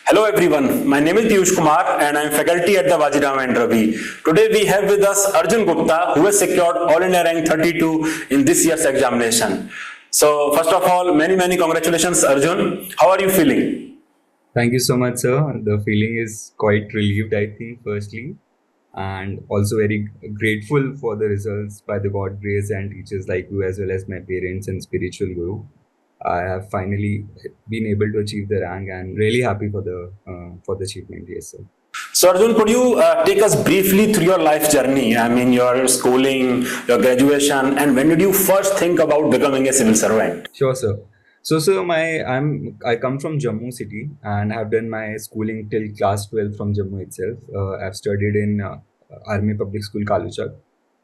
Hello everyone, my name is Piyush Kumar and I am faculty at the Vajiram Ravi. Today we have with us Arjun Gupta who has secured All India rank 32 in this year's examination. So first of all, many congratulations Arjun. How are you feeling? Thank you so much, sir. The feeling is quite relieved, I think, firstly, and also very grateful for the results by the God grace and teachers like you, as well as my parents and spiritual guru. I have finally been able to achieve the rank, and really happy for the achievement. Yes, sir. So Arjun, could you take us briefly through your life journey? I mean your schooling, your graduation, and when did you first think about becoming a civil servant? Sure, sir. So, sir, I come from Jammu city and have done my schooling till class 12 from Jammu itself. I've studied in Army Public School Kaluchak.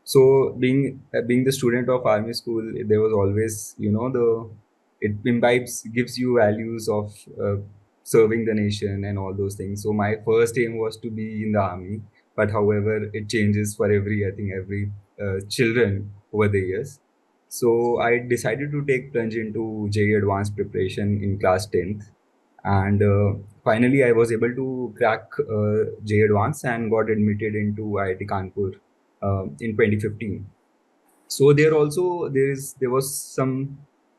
So, being the student of Army school, there was always it imbibes gives you values of serving the nation and all those things. So, my first aim was to be in the army, but however, it changes for every children over the years. So I decided to take plunge into JEE advanced preparation in class 10th, and finally I was able to crack JEE advanced and got admitted into IIT Kanpur in 2015. So there was some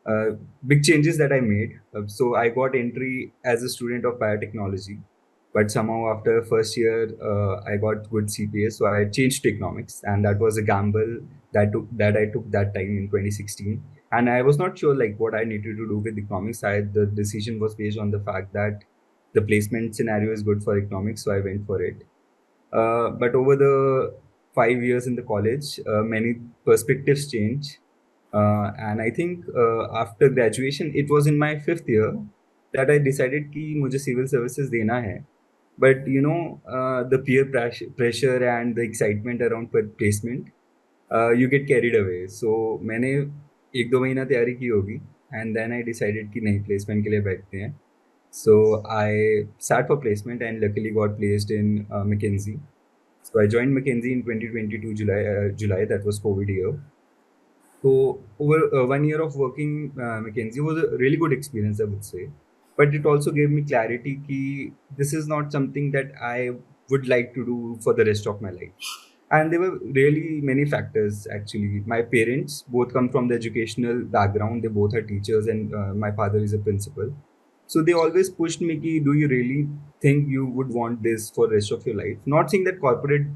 uh, big changes that I made. So I got entry as a student of biotechnology, but somehow after first year I got good CPA, so I changed to economics, and that was a gamble that I took that time in 2016. And I was not sure like what I needed to do with economics. The decision was based on the fact that the placement scenario is good for economics, so I went for it. But over the 5 years in the college, many perspectives change. And I think after graduation, it was in my fifth year that I decided कि मुझे civil services देना है. But the pressure and the excitement around placement, you get carried away. So मैंने 1-2 महीना तैयारी की होगी, and then I decided कि नहीं placement के लिए बैठते हैं. So I sat for placement and luckily got placed in McKinsey. So I joined McKinsey in 2022 July. That was COVID year. So over 1 year of working McKinsey was a really good experience, I would say. But it also gave me clarity that this is not something that I would like to do for the rest of my life. And there were really many factors actually. My parents both come from the educational background. They both are teachers, and my father is a principal. So they always pushed me, do you really think you would want this for the rest of your life? Not saying that corporate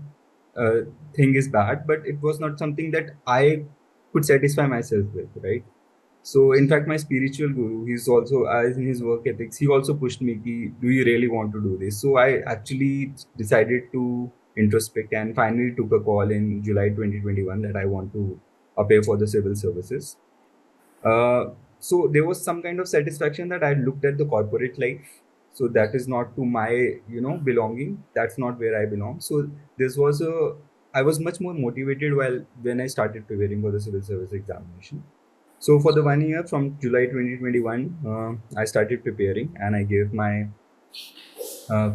uh, thing is bad, but it was not something that I could satisfy myself with, right? So in fact, my spiritual guru, he's also, as in his work ethics, he also pushed me, do you really want to do this? So I actually decided to introspect and finally took a call in July 2021 that I want to appear for the civil services. So there was some kind of satisfaction that I looked at the corporate life. So that is not to my, belonging. That's not where I belong. So this was I was much more motivated when I started preparing for the civil service examination. So for the 1 year from July 2021, I started preparing and I gave my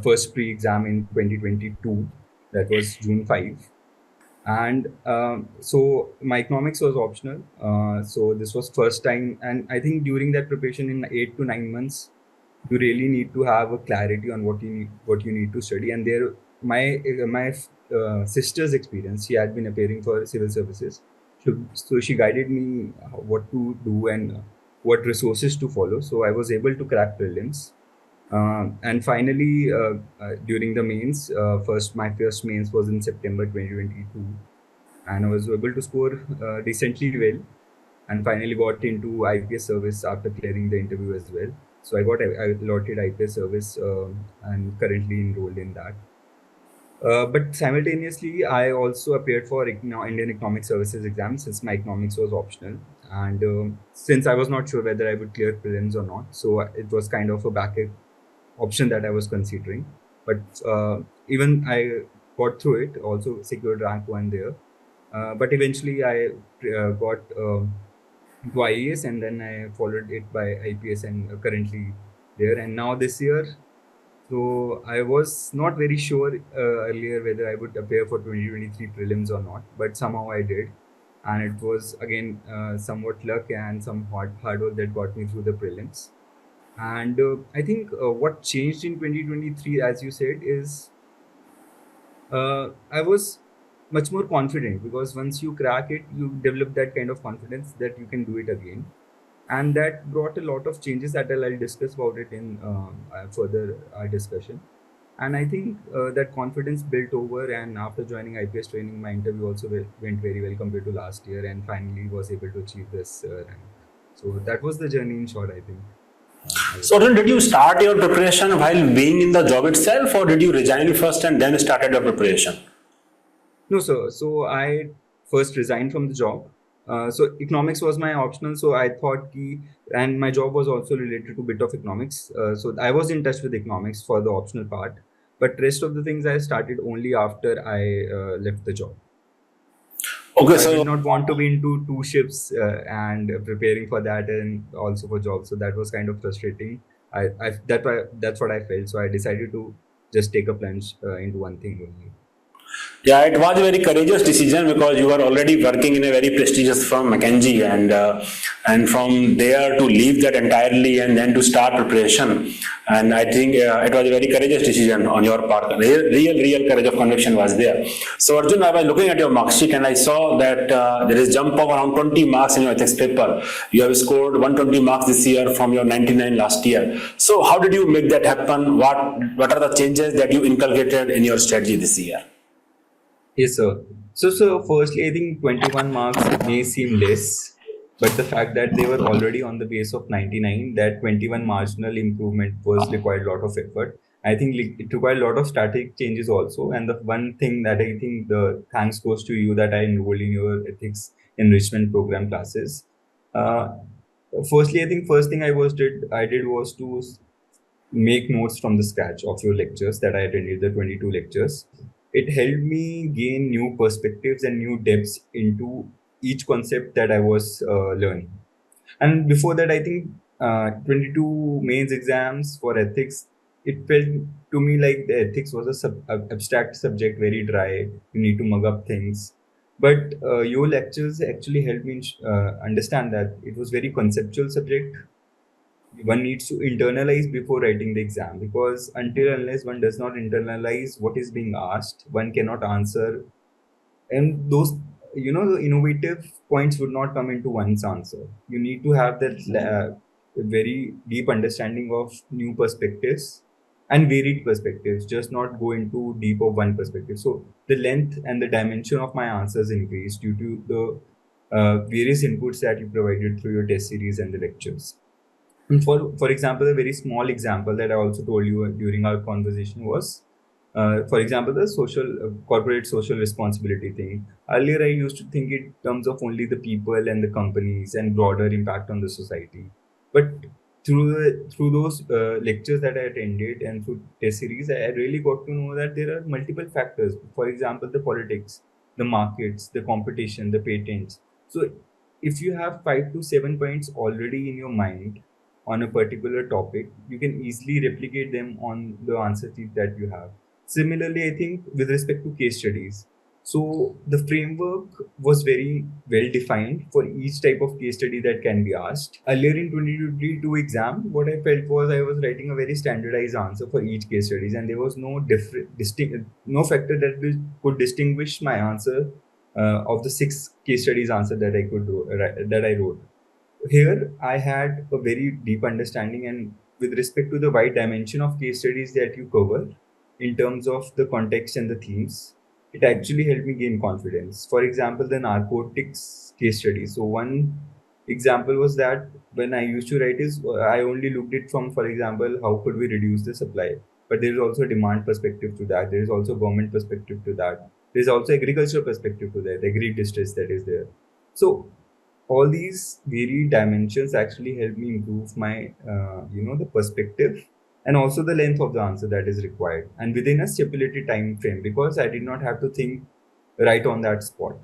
first pre-exam in 2022. That was June 5. And so my economics was optional. So this was first time. And I think during that preparation in 8 to 9 months, you really need to have a clarity on what you need to study. And there, my sister's experience, she had been appearing for civil services. So she guided me what to do and what resources to follow. So I was able to crack prelims. And finally, during the mains, my first mains was in September 2022, and I was able to score decently well, and finally got into IPS service after clearing the interview as well. So I allotted IPS service and currently enrolled in that. But simultaneously, I also appeared for Indian Economic Services exam since my economics was optional. And since I was not sure whether I would clear prelims or not, so it was kind of a backup option that I was considering. But even I got through it, also secured rank 1 there. But eventually I got to IAS, and then I followed it by IPS, and currently there. And now this year, so I was not very sure earlier whether I would appear for 2023 prelims or not, but somehow I did. And it was again somewhat luck and some hard work that got me through the prelims. And I think what changed in 2023, as you said, is I was much more confident, because once you crack it, you develop that kind of confidence that you can do it again. And that brought a lot of changes that I'll discuss about it in further our discussion. And I think that confidence built over, and after joining IPS training, my interview also went very well compared to last year, and finally was able to achieve this rank. So that was the journey in short, I think. I would So say. Arjun, did you start your preparation while being in the job itself, or did you resign first and then started your preparation? No, sir. So I first resigned from the job. So economics was my optional. So I thought ki, and my job was also related to bit of economics. So I was in touch with economics for the optional part. But rest of the things I started only after I left the job. Okay, So I did so not want to be into two ships and preparing for that and also for jobs. So that was kind of frustrating. That's what I felt. So I decided to just take a plunge into one thing only. yeah, it was a very courageous decision because you were already working in a very prestigious firm, McKinsey, and from there to leave that entirely and then to start preparation. And I think it was a very courageous decision on your part. Real courage of conviction was there. So Arjun, I was looking at your mark sheet and I saw that there is jump of around 20 marks in your ethics paper. You have scored 120 marks this year from your 99 last year. So how did you make that happen? What are the changes that you inculcated in your strategy this year? Yes, sir. So firstly, I think 21 marks may seem less, but the fact that they were already on the base of 99, that 21 marginal improvement was required a lot of effort. I think it required a lot of static changes also. And the one thing that I think the thanks goes to you that I enrolled in your ethics enrichment program classes. Uh, Firstly, I think first thing I did was to make notes from the scratch of your lectures that I attended, the 22 lectures. It helped me gain new perspectives and new depths into each concept that I was learning. And before that, I think 22 mains exams for ethics, it felt to me like the ethics was a abstract subject, very dry. You need to mug up things. But your lectures actually helped me understand that it was very conceptual subject. One needs to internalize before writing the exam, because until unless one does not internalize what is being asked, one cannot answer. And those, the innovative points would not come into one's answer. You need to have that very deep understanding of new perspectives and varied perspectives, just not go into deep of one perspective. So the length and the dimension of my answers increased due to the various inputs that you provided through your test series and the lectures. And for example, a very small example that I also told you during our conversation was, for example, the corporate social responsibility thing. Earlier, I used to think in terms of only the people and the companies and broader impact on the society. But through those lectures that I attended and through test series, I really got to know that there are multiple factors. For example, the politics, the markets, the competition, the patents. So if you have 5 to 7 points already in your mind on a particular topic, you can easily replicate them on the answer sheet that you have. Similarly, I think with respect to case studies, so the framework was very well defined for each type of case study that can be asked. Earlier in 2022 exam, what I felt was I was writing a very standardized answer for each case studies, and there was no no factor that could distinguish my answer of the 6 case studies answer that that I wrote. Here I had a very deep understanding, and with respect to the wide dimension of case studies that you cover in terms of the context and the themes, it actually helped me gain confidence. For example, the narcotics case study. So one example was that when I used to write is I only looked it from, for example, how could we reduce the supply? But there is also a demand perspective to that. There is also government perspective to that. There is also agricultural perspective to that, agri distress that is there. So all these varied dimensions actually help me improve my the perspective and also the length of the answer that is required, and within a stipulated time frame, because I did not have to think right on that spot.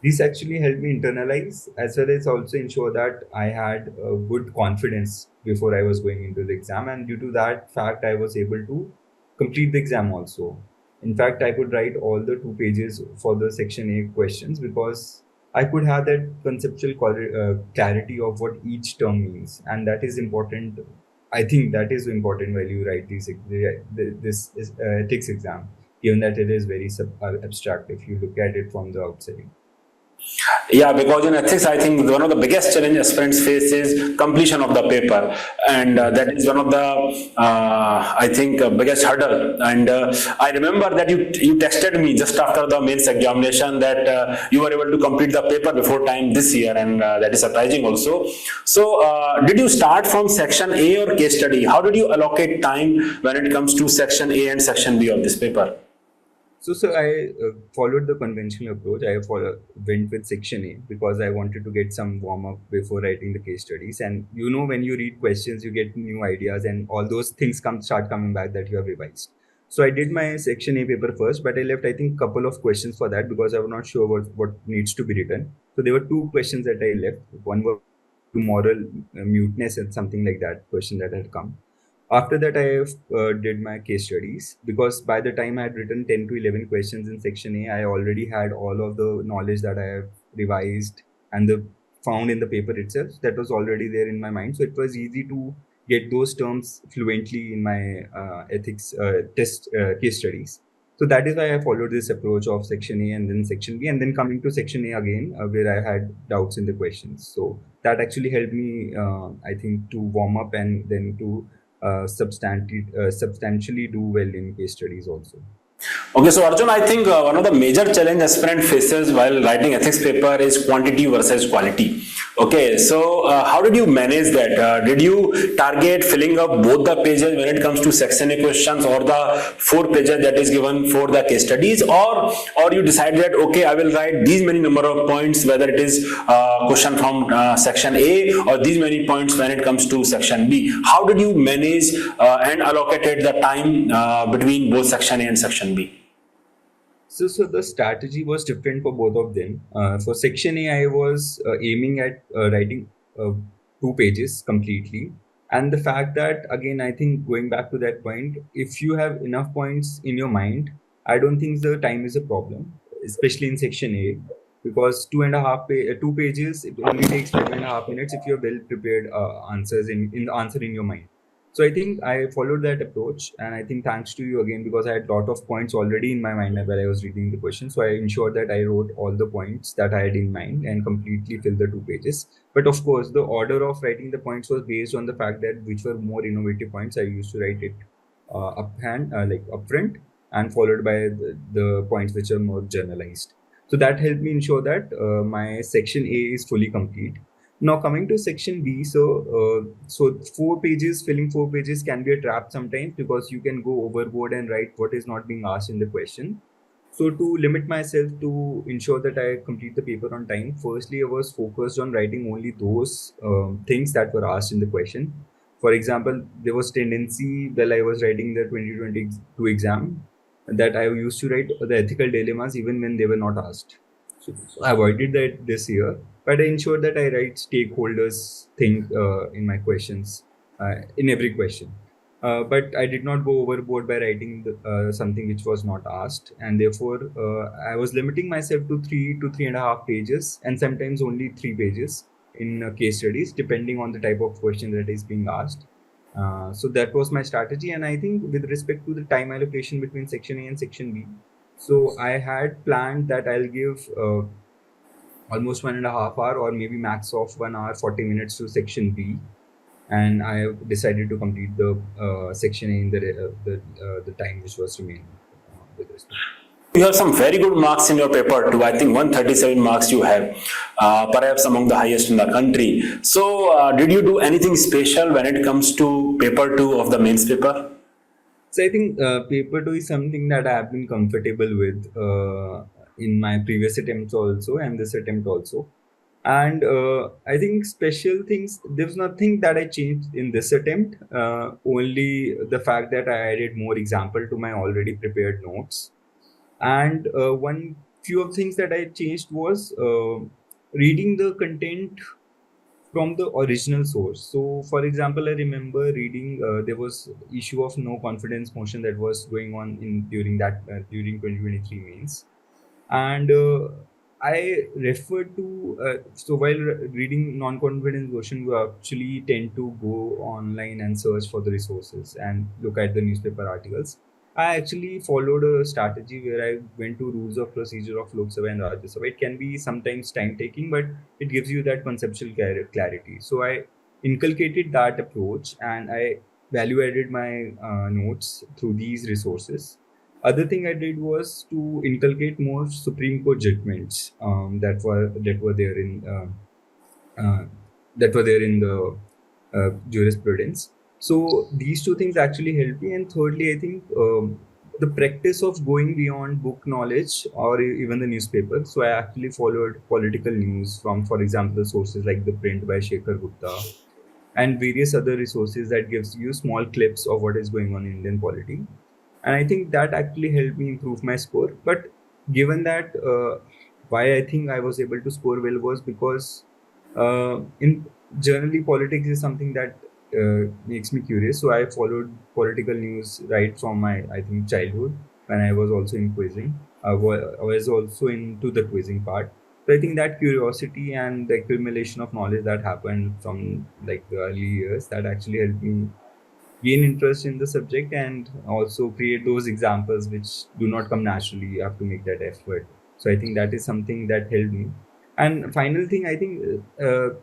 This actually helped me internalize as well as also ensure that I had a good confidence before I was going into the exam, and due to that fact I was able to complete the exam also. In fact, I could write all the 2 pages for the section A questions because I could have that conceptual clarity of what each term means, and that is important I think that is important while you write this is, ethics exam, given that it is very abstract if you look at it from the outside. Yeah, because in ethics, I think one of the biggest challenges aspirants face is completion of the paper, and that is one of the I think biggest hurdle. And I remember that you texted me just after the mains examination that you were able to complete the paper before time this year, and that is surprising also. So, did you start from section A or case study? How did you allocate time when it comes to section A and section B of this paper? So I followed the conventional approach. Went with section A because I wanted to get some warm up before writing the case studies. And when you read questions, you get new ideas, and all those things start coming back that you have revised. So I did my section A paper first, but I left I think couple of questions for that because I was not sure what needs to be written. So there were two questions that I left. One was to moral muteness and something like that question that had come. After that, I did my case studies because by the time I had written 10 to 11 questions in section A, I already had all of the knowledge that I have revised and the found in the paper itself that was already there in my mind. So it was easy to get those terms fluently in my ethics test case studies. So that is why I followed this approach of section A and then section B, and then coming to section A again, where I had doubts in the questions. So that actually helped me, I think, to warm up and then to substantially do well in case studies also. Okay, so Arjun, I think one of the major challenge aspirant faces while writing ethics paper is quantity versus quality. Okay, so how did you manage that? Did you target filling up both the pages when it comes to section A questions or the 4 pages that is given for the case studies, or you decided that okay, I will write these many number of points whether it is question from section A or these many points when it comes to section B. How did you manage and allocated the time between both section A and section B? So the strategy was different for both of them. For section A, I was aiming at writing 2 pages completely. And the fact that, again, I think going back to that point, if you have enough points in your mind, I don't think the time is a problem, especially in section A, because 2 pages, it only takes 5.5 minutes if you have well prepared answers in the answer in your mind. So I think I followed that approach, and I think thanks to you again because I had a lot of points already in my mind while I was reading the question. So I ensured that I wrote all the points that I had in mind and completely filled the 2 pages. But of course, the order of writing the points was based on the fact that which were more innovative points. I used to write it like upfront, and followed by the points which are more generalized. So that helped me ensure that my section A is fully complete. Now coming to section B, so 4 pages, filling 4 pages can be a trap sometimes because you can go overboard and write what is not being asked in the question. So to limit myself to ensure that I complete the paper on time, firstly I was focused on writing only those things that were asked in the question. For example, there was tendency while I was writing the 2022 exam that I used to write the ethical dilemmas even when they were not asked. So I avoided that this year, but I ensured that I write stakeholders thing in my questions, in every question. But I did not go overboard by writing something which was not asked, and therefore I was limiting myself to 3 to 3.5 pages, and sometimes only 3 pages in case studies, depending on the type of question that is being asked. So that was my strategy, and I think with respect to the time allocation between section A and section B, so I had planned that I'll give almost 1.5 hour or maybe max of 1 hour 40 minutes to section B, and I have decided to complete the section A in the time which was remaining with respect. You have some very good marks in your paper too. I think 137 marks you have, perhaps among the highest in the country. So, did you do anything special when it comes to paper 2 of the mains paper? So I think paper 2 is something that I have been comfortable with in my previous attempts also and this attempt also. And I think special things, there was nothing that I changed in this attempt, only the fact that I added more example to my already prepared notes. And one few of things that I changed was reading the content from the original source. So, for example, I remember reading there was issue of no confidence motion that was going on in during 2023 mains, and I refer to so while reading non-confidence question, we actually tend to go online and search for the resources and look at the newspaper articles. I actually followed a strategy where I went to rules of procedure of Lok Sabha and Rajya Sabha. It can be sometimes time taking, but it gives you that conceptual clarity. So I inculcated that approach and I value added my notes through these resources. Other thing I did was to inculcate more Supreme Court judgments that were there in that were there in the jurisprudence. So these two things actually helped me. And thirdly, I think the practice of going beyond book knowledge or even the newspaper. So I actually followed political news from, for example, the sources like the print by Shekhar Gupta and various other resources that gives you small clips of what is going on in Indian polity. And I think that actually helped me improve my score. But given that, why I think I was able to score well was because in generally politics is something that makes me curious. So I followed political news right from my, I think, childhood when I was also in quizzing. I was also into the quizzing part. So I think that curiosity and the accumulation of knowledge that happened from like the early years that actually helped me gain interest in the subject and also create those examples which do not come naturally. You have to make that effort. So I think that is something that helped me. And final thing, I think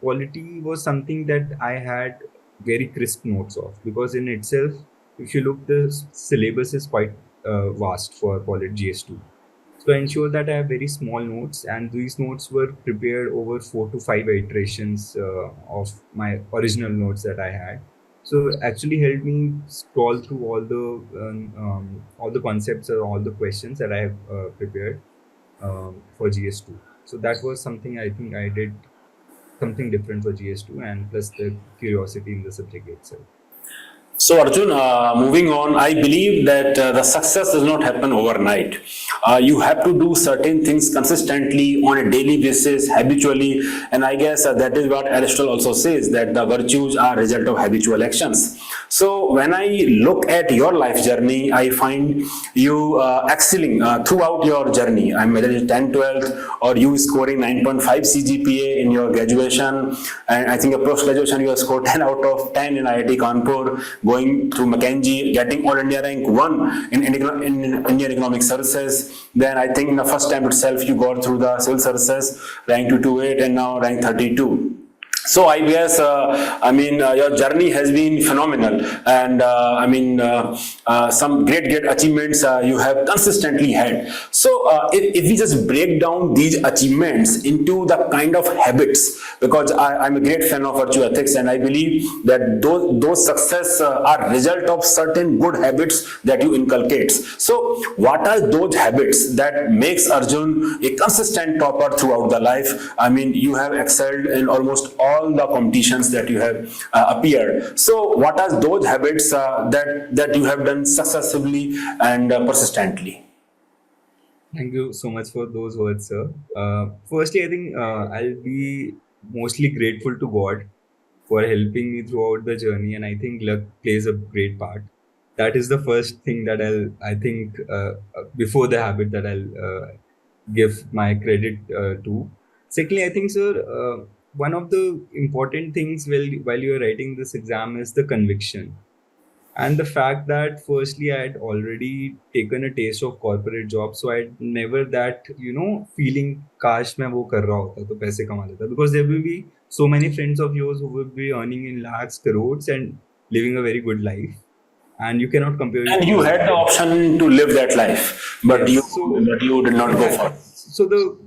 quality was something that I had very crisp notes of, because in itself, if you look, the syllabus is quite vast for Polit GS2. So I ensure that I have very small notes, and these notes were prepared over 4 to 5 iterations of my original notes that I had. So actually helped me scroll through all the concepts or all the questions that I have prepared for GS2. So that was something I think I did something different for GS2, and plus the curiosity in the subject itself. So Arjun, moving on, I believe that the success does not happen overnight. You have to do certain things consistently on a daily basis, habitually, and I guess that is what Aristotle also says, that the virtues are result of habitual actions. So when I look at your life journey, I find you excelling throughout your journey. I'm whether it's 10, 12, or you scoring 9.5 CGPA in your graduation, and I think a post-graduation you have scored 10 out of 10 in IIT Kanpur, going through Mackenzie, getting All India rank 1 in Indian Economic Services. Then I think in the first time itself you got through the Civil Services, rank 228 and now rank 32. So I guess, your journey has been phenomenal, and some great achievements you have consistently had. So if we just break down these achievements into the kind of habits, because I'm a great fan of virtue ethics, and I believe that those success are result of certain good habits that you inculcate. So what are those habits that makes Arjun a consistent topper throughout the life? I mean, you have excelled in almost all the competitions that you have appeared. So what are those habits that you have done successfully and persistently? Thank you so much for those words, sir. Firstly, I think I'll be mostly grateful to God for helping me throughout the journey, and I think luck plays a great part. That is the first thing that I think, before the habit that I'll give my credit to. Secondly, I think, sir, one of the important things while you're writing this exam is the conviction. And the fact that firstly I had already taken a taste of corporate job, so I never that feeling काश मैं वो कर रहा होता तो पैसे कमा लेता, because there will be so many friends of yours who will be earning in lakhs, crores, and living a very good life, and you cannot compare it And to you those had the people. option to live that life, but Yes, you did not go for it. so the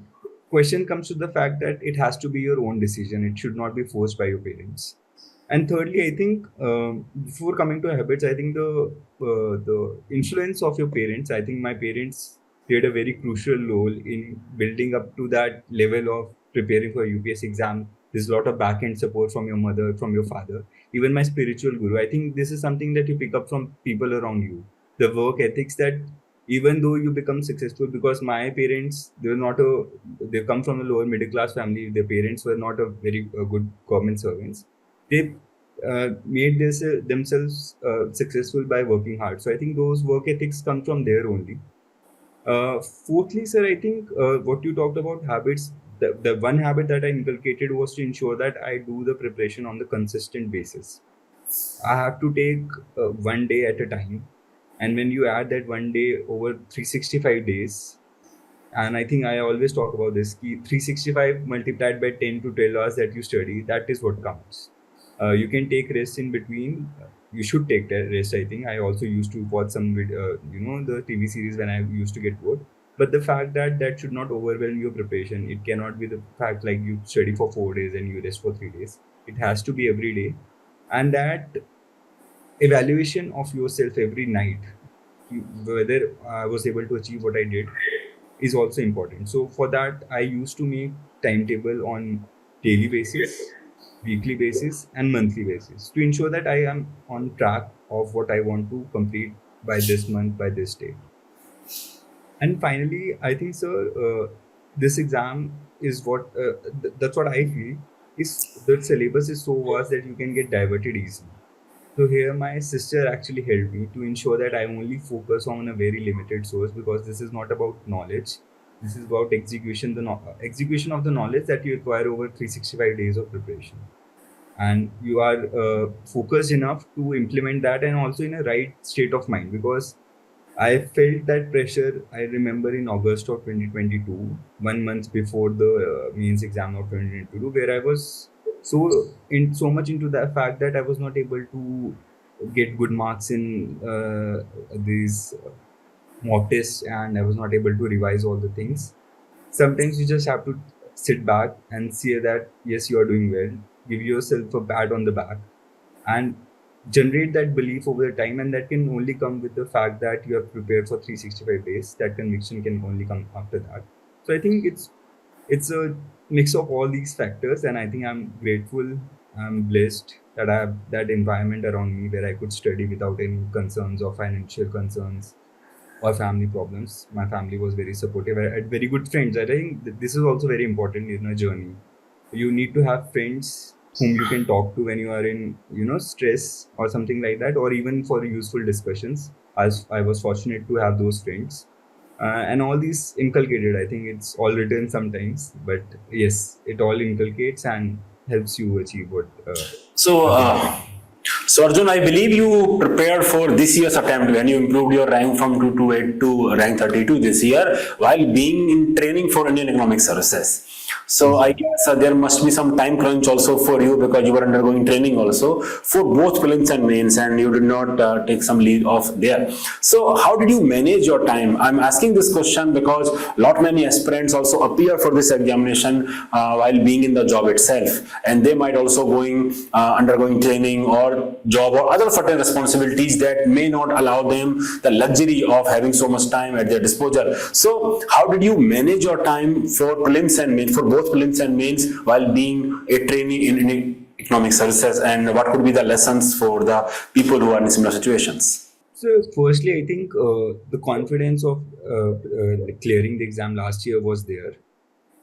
question comes to the fact that it has to be your own decision. It should not be forced by your parents. And thirdly, I think, before coming to habits, I think the influence of your parents. I think my parents played a very crucial role in building up to that level of preparing for UPSC exam. There's a lot of back end support from your mother, from your father, even my spiritual guru. I think this is something that you pick up from people around you. The work ethics that even though you become successful, because my parents, they come from a lower middle class family. Their parents were not a very good government servants. They made themselves successful by working hard. So I think those work ethics come from there only. Fourthly, sir, I think what you talked about habits, the one habit that I inculcated was to ensure that I do the preparation on the consistent basis. I have to take one day at a time. And when you add that one day over 365 days, and I think I always talk about this, 365 multiplied by 10 to 12 hours that you study, that is what counts. You can take rest in between. You should take that rest, I think. I also used to watch some, the TV series when I used to get bored. But the fact that that should not overwhelm your preparation. It cannot be the fact like you study for 4 days and you rest for 3 days. It has to be every day. And that evaluation of yourself every night, whether I was able to achieve what I did, is also important. So for that, I used to make timetable on daily basis, weekly basis, and monthly basis to ensure that I am on track of what I want to complete by this month, by this day. And finally, I think, sir, this exam is what that's what I feel is the syllabus is so vast that you can get diverted easily. So here my sister actually helped me to ensure that I only focus on a very limited source, because this is not about knowledge. This is about execution, execution of the knowledge that you acquire over 365 days of preparation. And you are focused enough to implement that, and also in a right state of mind, because I felt that pressure. I remember in August of 2022, 1 month before the mains exam of 2022, where I was so much into the fact that I was not able to get good marks in these mock tests, and I was not able to revise all the things. Sometimes you just have to sit back and see that yes, you are doing well. Give yourself a pat on the back and generate that belief over the time, and that can only come with the fact that you have prepared for 365 days. That conviction can only come after that. So I think it's a mix of all these factors, and I think I'm grateful, I'm blessed that I have that environment around me where I could study without any concerns or financial concerns or family problems. My family was very supportive. I had very good friends. I think this is also very important in a journey. You need to have friends whom you can talk to when you are in, stress or something like that, or even for useful discussions. As I was fortunate to have those friends, and all these inculcated. I think it's all written sometimes, but yes, it all inculcates and helps you achieve what So, you are trying. so Arjun, I believe you prepared for this year's attempt when you improved your rank from 228 to rank 32 this year while being in training for Indian Economic Services. So Yes, I sir. guess there must be some time crunch also for you because you were undergoing training also for both prelims and mains, and you did not take some leave off there. So how did you manage your time? I'm asking this question because lot many aspirants also appear for this examination while being in the job itself, and they might also going undergoing training or job or other certain responsibilities that may not allow them the luxury of having so much time at their disposal. So how did you manage your time for prelims and mains, for both prelims and mains, while being a trainee in economic services, and what could be the lessons for the people who are in similar situations? So, firstly, I think the confidence of clearing the exam last year was there.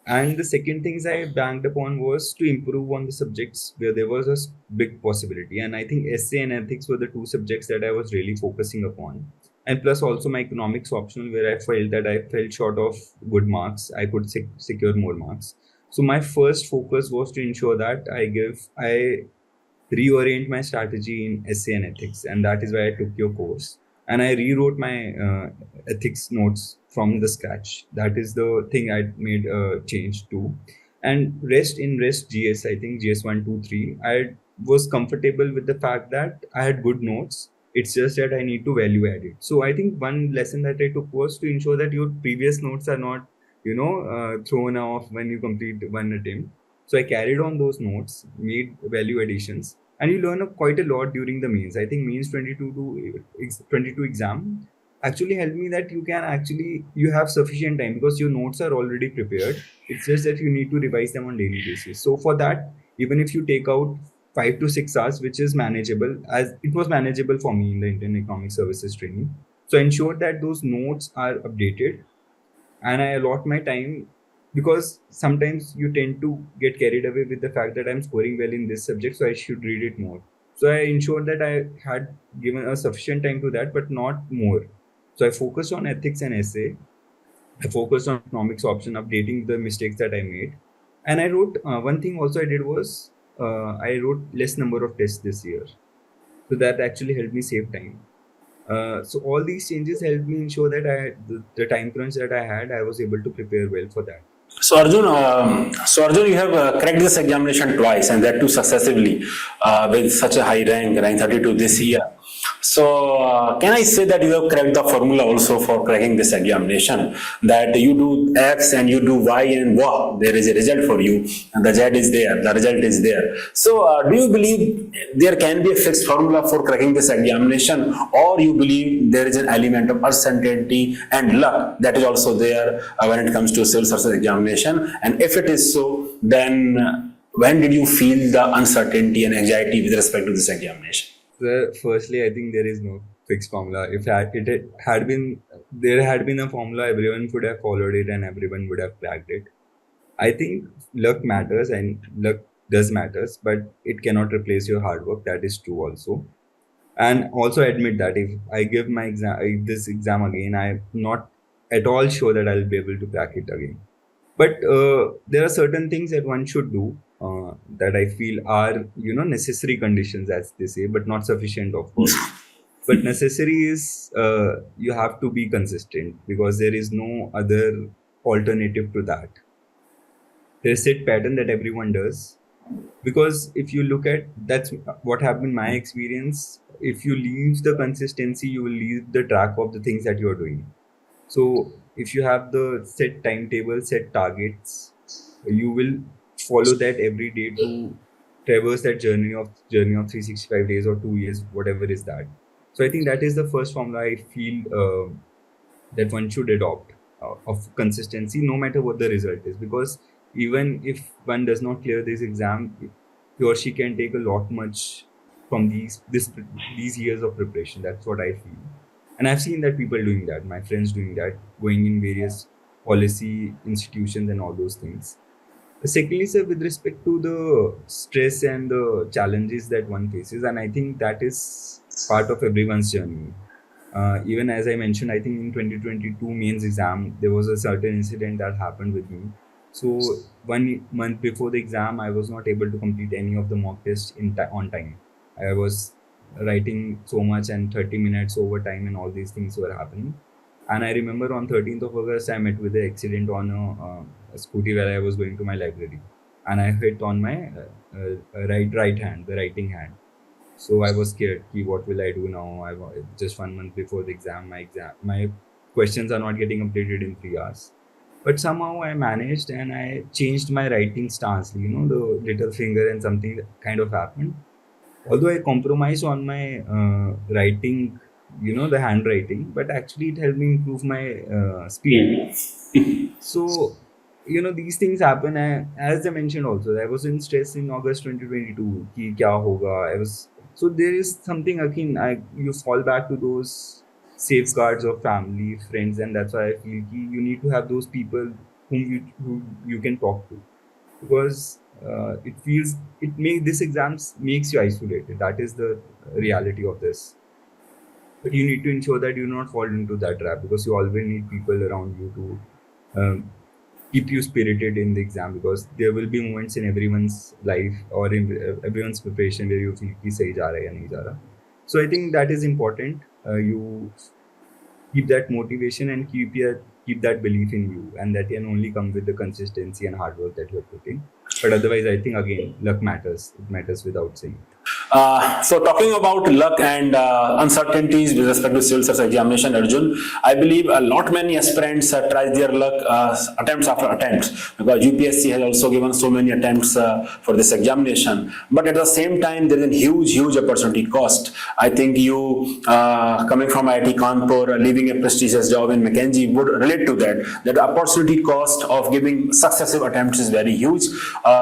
And the second things I banked upon was to improve on the subjects where there was a big possibility. And I think essay and ethics were the two subjects that I was really focusing upon. And plus also my economics optional, where I felt that I fell short of good marks. I could secure more marks. So my first focus was to ensure that I reorient my strategy in essay and ethics, and that is why I took your course. And I rewrote my ethics notes from the scratch. That is the thing I made a change to. And rest GS, I think GS 1, 2, 3, I was comfortable with the fact that I had good notes. It's just that I need to value add it. So I think one lesson that I took was to ensure that your previous notes are not, thrown off when you complete one attempt. So I carried on those notes, made value additions, and you learn quite a lot during the mains. I think mains 22 exam actually helped me that you have sufficient time because your notes are already prepared. It's just that you need to revise them on daily basis. So for that, even if you take out 5 to 6 hours, which is manageable, as it was manageable for me in the Indian Economic Services training. So ensure that those notes are updated, and I allot my time, because sometimes you tend to get carried away with the fact that I'm scoring well in this subject, so I should read it more. So I ensured that I had given a sufficient time to that, but not more. So I focused on ethics and essay. I focused on economics option, updating the mistakes that I made. And I wrote one thing also I did was I wrote less number of tests this year. So that actually helped me save time. So all these changes helped me ensure that the time crunch that I had, I was able to prepare well for that. So Arjun, you have cracked this examination twice, and that too successively, with such a high rank 32 this year. So, can I say that you have cracked the formula also for cracking this examination? That you do X and you do Y, and wow, there is a result for you, and the Z is there, the result is there. So, do you believe there can be a fixed formula for cracking this examination, or you believe there is an element of uncertainty and luck that is also there when it comes to civil service examination? And if it is so, then when did you feel the uncertainty and anxiety with respect to this examination? So firstly, I think there is no fixed formula. If it had been there had been a formula, everyone would have followed it and everyone would have cracked it. I think luck matters and luck does matters, but it cannot replace your hard work. That is true also. And also admit that if I give my this exam again, I'm not at all sure that I'll be able to crack it again. But there are certain things that one should do that I feel are necessary conditions, as they say, but not sufficient, of course. But necessary is you have to be consistent because there is no other alternative to that. There's a set pattern that everyone does. Because if you look at that's what happened in my experience, if you leave the consistency, you will leave the track of the things that you're doing. So if you have the set timetable, set targets, you will follow that every day to traverse that journey of 365 days or 2 years, whatever is that. So I think that is the first formula I feel that one should adopt of consistency, no matter what the result is. Because even if one does not clear this exam, he or she can take a lot much from these years of preparation. That's what I feel. And I've seen that people doing that, my friends doing that, going in various policy institutions and all those things. Secondly, sir, with respect to the stress and the challenges that one faces, and I think that is part of everyone's journey. Even as I mentioned, I think in 2022 mains exam, there was a certain incident that happened with me. So 1 month before the exam, I was not able to complete any of the mock tests on time. I was writing so much and 30 minutes overtime and all these things were happening. And I remember on 13th of August, I met with an accident on a scooty where I was going to my library. And I hit on my right hand, the writing hand. So I was scared. What will I do now? Just 1 month before the exam, my questions are not getting updated in 3 hours. But somehow I managed and I changed my writing stance. The little finger and something kind of happened. Although I compromised on my writing, the handwriting, but actually it helped me improve my speed. So, these things happen. As I mentioned also, I was in stress in August 2022. Ki kya hoga? So there is something akin. You fall back to those safeguards of family, friends, and that's why I feel you need to have those people who you can talk to, because this exams makes you isolated. That is the reality of this. But you need to ensure that you do not fall into that trap, because you always need people around you to keep you spirited in the exam, because there will be moments in everyone's life or in everyone's preparation where you feel ki sahi ja raha hai ya nahi ja raha. So I think that is important. You keep that motivation and keep that belief in you, and that can only come with the consistency and hard work that you're putting. But otherwise, I think again, luck matters. It matters without saying. So talking about luck and uncertainties with respect to civil service examination, Arjun, I believe a lot many aspirants try their luck attempts after attempts, because UPSC has also given so many attempts for this examination. But at the same time, there is a huge opportunity cost. I think you coming from IIT Kanpur, leaving a prestigious job in McKinsey would relate to that. That opportunity cost of giving successive attempts is very huge,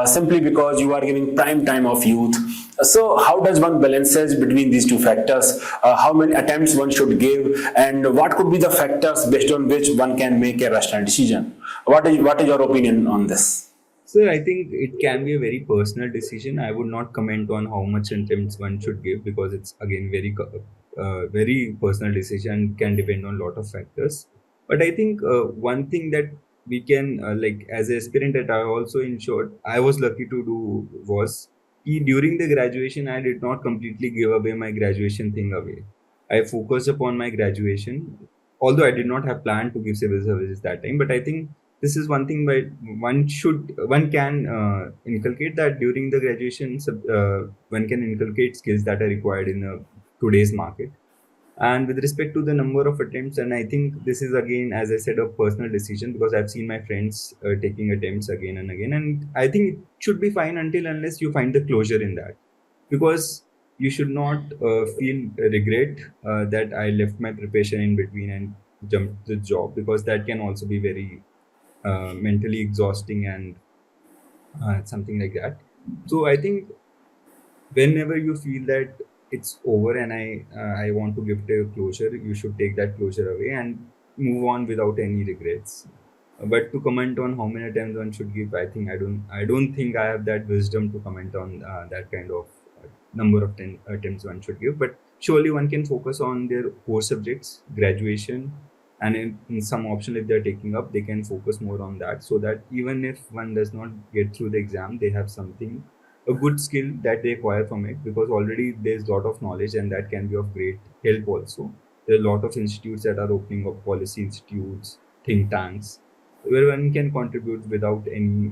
simply because you are giving prime time of youth. So how does one balances between these two factors? How many attempts one should give, and what could be the factors based on which one can make a rational decision? What is your opinion on this? So I think it can be a very personal decision. I would not comment on how much attempts one should give, because it's again very personal decision, can depend on a lot of factors. But I think one thing that we can like as an aspirant that I also ensured I was lucky to do was during the graduation I did not completely give away my graduation thing away. I focused upon my graduation, although I did not have planned to give civil services that time. But I think this is one thing why one can inculcate that during the graduation. One can inculcate skills that are required in today's market. And with respect to the number of attempts, and I think this is again, as I said, a personal decision because I've seen my friends taking attempts again and again, and I think it should be fine until unless you find the closure in that, because you should not feel regret that I left my preparation in between and jumped the job, because that can also be very mentally exhausting and something like that. So I think whenever you feel that it's over and I want to give it a closure, you should take that closure away and move on without any regrets. But to comment on how many attempts one should give, I think I don't think I have that wisdom to comment on that kind of number of attempts one should give. But surely one can focus on their core subjects, graduation, and in some option if they're taking up, they can focus more on that, so that even if one does not get through the exam, they have something, a good skill that they acquire from it, because already there's a lot of knowledge and that can be of great help also. There are a lot of institutes that are opening up, policy institutes, think tanks, where one can contribute without any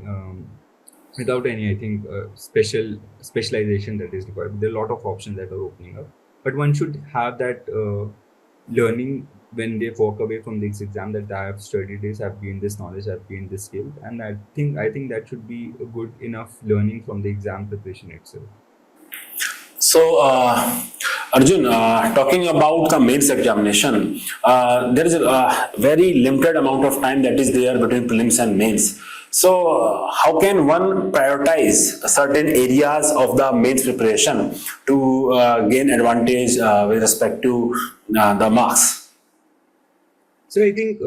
I think specialization that is required. There are a lot of options that are opening up, but one should have that learning when they walk away from this exam, that I have studied this, I've gained this knowledge, I've gained this skill, and I think that should be a good enough learning from the exam preparation itself. So, Arjun, talking about the mains examination, there is a very limited amount of time that is there between prelims and mains. So, how can one prioritize certain areas of the mains preparation to gain advantage with respect to the marks? So I think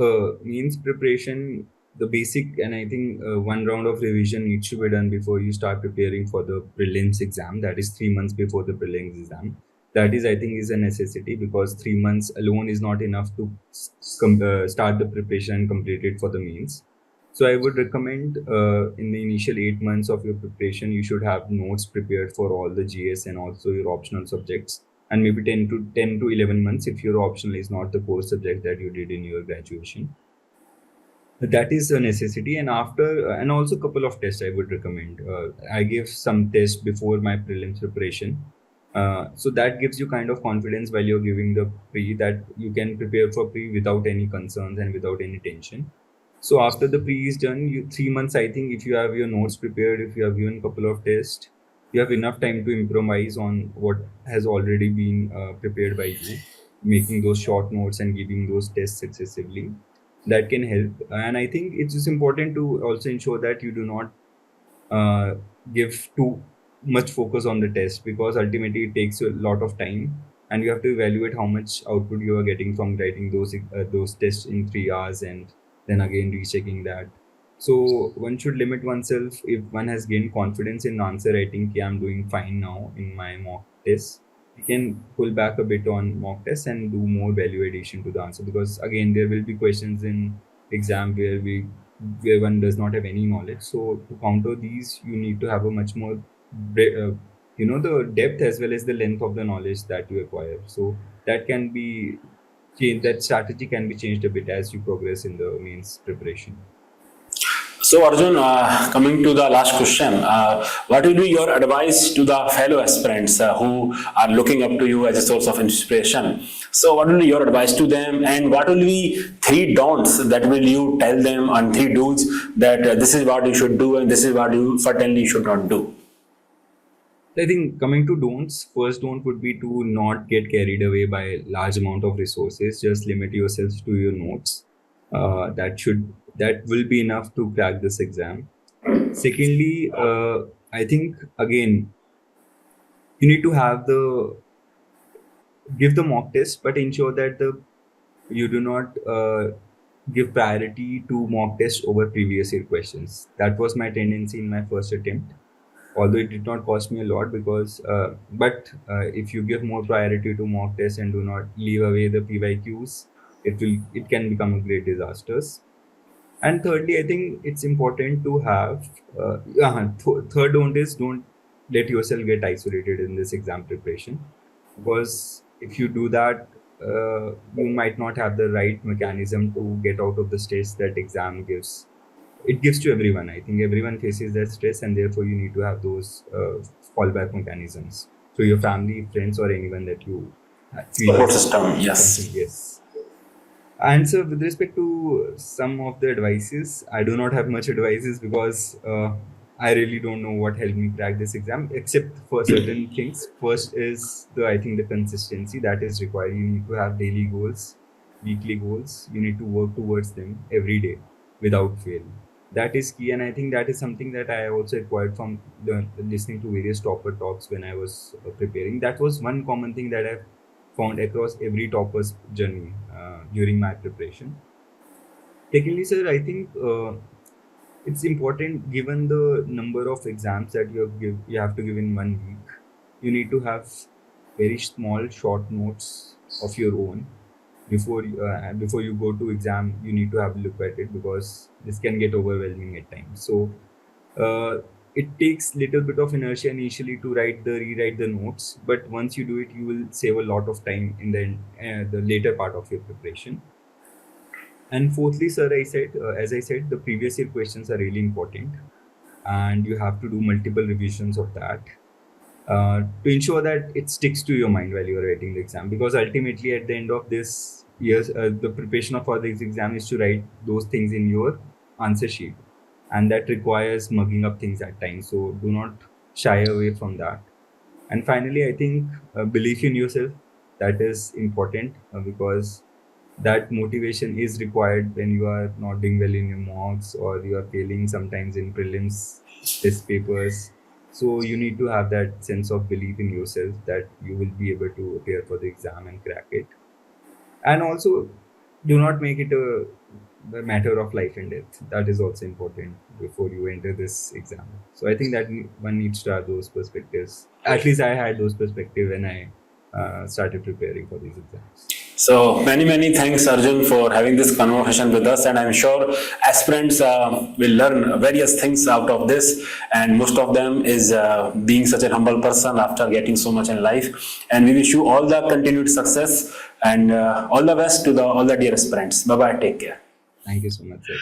means preparation, the basic, and I think one round of revision needs to be done before you start preparing for the prelims exam. That is 3 months before the prelims exam. That is, I think, is a necessity, because 3 months alone is not enough to start the preparation and complete it for the means. So I would recommend in the initial 8 months of your preparation, you should have notes prepared for all the GS and also your optional subjects, and maybe 10 to 11 months if your optional is not the core subject that you did in your graduation. That is a necessity. And after and also a couple of tests I would recommend. I give some tests before my prelims preparation, so that gives you kind of confidence while you're giving the pre, that you can prepare for pre without any concerns and without any tension. So after the pre is done, 3 months, I think, if you have your notes prepared, if you have given a couple of tests, you have enough time to improvise on what has already been prepared by you, making those short notes and giving those tests successively. That can help. And I think it is important to also ensure that you do not uh, give too much focus on the test, because ultimately it takes a lot of time and you have to evaluate how much output you are getting from writing those tests in 3 hours and then again rechecking that. So one should limit oneself. If one has gained confidence in answer writing, "Ki, I'm doing fine now in my mock test," we can pull back a bit on mock tests and do more value addition to the answer, because again there will be questions in exam where one does not have any knowledge. So to counter these, you need to have a much more the depth as well as the length of the knowledge that you acquire. So that can be changed. That strategy can be changed a bit as you progress in the mains preparation. So, Arjun, coming to the last question, what will be your advice to the fellow aspirants who are looking up to you as a source of inspiration? So, what will be your advice to them, and what will be three don'ts that will you tell them, and three do's that this is what you should do and this is what you certainly should not do? I think coming to don'ts, first don't would be to not get carried away by large amount of resources. Just limit yourself to your notes. That will be enough to crack this exam. Secondly, I think again you need to have the give the mock test, but ensure that the you do not give priority to mock test over previous year questions. That was my tendency in my first attempt, although it did not cost me a lot, because but if you give more priority to mock tests and do not leave away the PYQs, it can become a great disasters. And thirdly, I think it's important to have third don't let yourself get isolated in this exam preparation, because if you do that, you might not have the right mechanism to get out of the stress that exam gives. It gives to everyone. I think everyone faces that stress, and therefore you need to have those fallback mechanisms. So your family, friends, or anyone that you feel Support is system, yes. something. Yes. And so, with respect to some of the advices, I do not have much advices because I really don't know what helped me crack this exam, except for certain things. First is I think the consistency that is required. You need to have daily goals, weekly goals. You need to work towards them every day without fail. That is key, and I think that is something that I also acquired from listening to various topper talks when I was preparing. That was one common thing that I've found across every topper's journey during my preparation. Secondly, sir, I think it's important, given the number of exams that you have to give in 1 week. You need to have very small, short notes of your own before you go to exam. You need to have a look at it, because this can get overwhelming at times. So it takes little bit of inertia initially to rewrite the notes, but once you do it, you will save a lot of time in the later part of your preparation. And fourthly, sir, as I said, the previous year questions are really important, and you have to do multiple revisions of that to ensure that it sticks to your mind while you are writing the exam. Because ultimately, at the end of this year, the preparation for this exam is to write those things in your answer sheet, and that requires mugging up things at times. So do not shy away from that. And finally, I think belief in yourself, that is important, because that motivation is required when you are not doing well in your mocks, or you are failing sometimes in prelims test papers. So you need to have that sense of belief in yourself that you will be able to appear for the exam and crack it. And also, do not make it a matter of life and death. That is also important before you enter this exam. So I think that one needs to have those perspectives. At least I had those perspectives when I started preparing for these exams. So many thanks, Arjun, for having this conversation with us, and I'm sure aspirants will learn various things out of this, and most of them is being such a humble person after getting so much in life. And we wish you all the continued success and all the best to all the dear aspirants. Bye bye, take care. Thank you so much, sir.